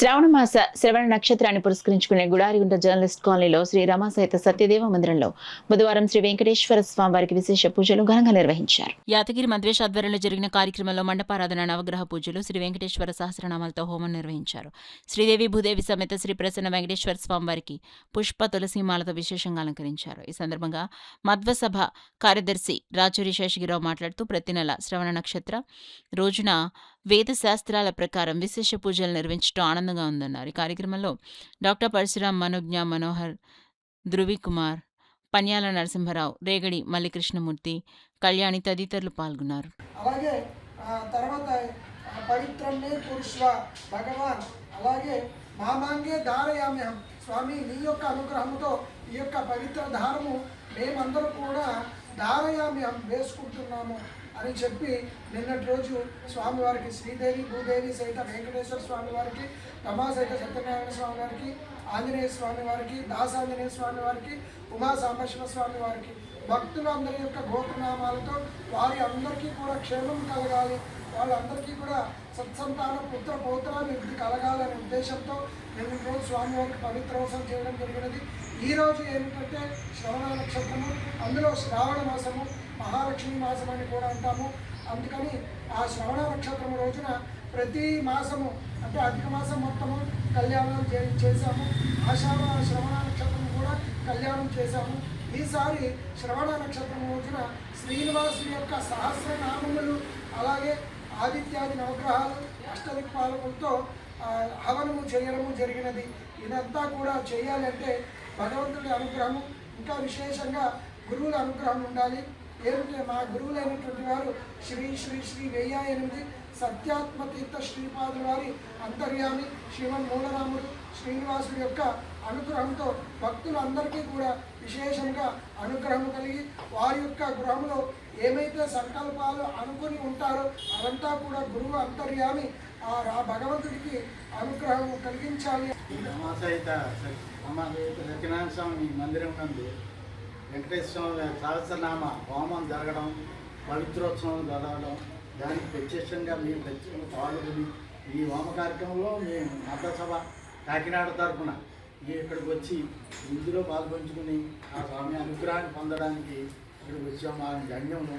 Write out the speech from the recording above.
శ్రావణ శ్రవణ నక్షత్రాన్ని పురస్కరించుకునే గుడారిగుంట జర్నలిస్ట్ కాలనీలో శ్రీ రమాసహిత సత్యదేవ మందిరంలో బుధవారం శ్రీ వెంకటేశ్వర స్వామి వారికి విశేష పూజలు ఘనంగా నిర్వహించారు. యాదగిరి మంత్రేష్ ఆధ్వర్యంలో జరిగిన కార్యక్రమంలో మండపారాధన, నవగ్రహ పూజలు, శ్రీ వెంకటేశ్వర సహస్రనామాలతో హోమం నిర్వహించారు. శ్రీదేవి భూదేవి సమేత శ్రీ ప్రసన్న వెంకటేశ్వర స్వామి వారికి పుష్ప తులసీమాలతో విశేషంగా అలంకరించారు. ఈ సందర్భంగా మధ్వసభ కార్యదర్శి రాచూరి శేషగిరావు మాట్లాడుతూ ప్రతి నెల శ్రవణ నక్షత్ర రోజున వేద శాస్త్రాల ప్రకారం విశేష పూజలు నిర్వహించడం ఆనందంగా ఉందన్నారు. ఈ కార్యక్రమంలో డాక్టర్ పరశురాం, మనోజ్ఞ, మనోహర్, ధృవికుమార్, పన్యాల నరసింహరావు, రేగడి మల్లికృష్ణమూర్తి, కళ్యాణి తదితరులు పాల్గొన్నారు. అలాగే తర్వాత పవిత్రమే పురుష్వ భగవాన్, అలాగే మామాంగే ధారయామ్యహం, స్వామి నీ యొక్క అనుగ్రహంతో ఈ యొక్క పవిత్ర ధారము మేమందరూ కూడా ధారయామ్యహం వేసుకుంటున్నాము అని చెప్పి నిన్నటి రోజు స్వామివారికి శ్రీదేవి భూదేవి సహిత వెంకటేశ్వర స్వామి వారికి, రమా సహిత సత్యనారాయణ స్వామి వారికి, ఆంజనేయ స్వామి వారికి, దాసాంజనేయ స్వామి వారికి, ఉమా సాంబశివ స్వామి వారికి భక్తులందరి యొక్క గోత్రనామాలతో వారి అందరికీ కూడా క్షేమం కలగాలి, వాళ్ళందరికీ కూడా సత్సంతాన పుత్ర పౌత్రాభివృద్ధి కలగాలనే ఉద్దేశంతో నిన్న రోజు స్వామివారికి పవిత్రోత్సవం చేయడం జరిగినది. ఈరోజు ఏమిటంటే శ్రవణ నక్షత్రము, అందులో శ్రావణ మాసము, మహాలక్ష్మి మాసం అని కూడా అంటాము. అందుకని ఆ శ్రవణ నక్షత్రం రోజున ప్రతి మాసము అంటే అధిక మాసం మొత్తము కళ్యాణం చేశాము. ఆషాఢ శ్రవణ నక్షత్రం కూడా కళ్యాణం చేశాము. ఈసారి శ్రవణ నక్షత్రం రోజున శ్రీనివాసుని యొక్క సహస్రనామములు, అలాగే ఆదిత్యాది నవగ్రహాలు, అష్టదిక్పాలకులతో హవనము చేయడము జరిగినది. ఇదంతా కూడా చేయాలంటే భగవంతుడి అనుగ్రహము, ఇంకా విశేషంగా గురువుల అనుగ్రహం ఉండాలి. ఏమిటంటే మా గురువులైనటువంటి వారు శ్రీ శ్రీ శ్రీ 1008 సత్యాత్మతీర్థ శ్రీపాదుల వారి అంతర్యామి శ్రీమన్ మూలరాముడు శ్రీనివాసుడి యొక్క అనుగ్రహంతో భక్తులందరికీ కూడా విశేషంగా అనుగ్రహం కలిగి వారి యొక్క గృహంలో ఏమైతే సంకల్పాలు అనుకుని ఉంటారో అదంతా కూడా గురువు అంతర్యామి ఆ భగవంతుడికి అనుగ్రహం కలిగించాలి. సత్యనారాయణ స్వామి మందిరం నందు వెంకటేశ్వర సహస్రనామ హోమం జరగడం, పవిత్రోత్సవం జరగడం, దానికి ప్రత్యక్షంగా మేము ప్రత్యేకంగా పాల్గొని ఈ హోమ కార్యక్రమంలో మేము మతసభ కాకినాడ తరఫున ఇక్కడికి వచ్చి ఇందులో పాల్గొంచుకుని ఆ స్వామి అనుగ్రహాన్ని పొందడానికి ఇక్కడికి వచ్చాము. ఆ ధన్యము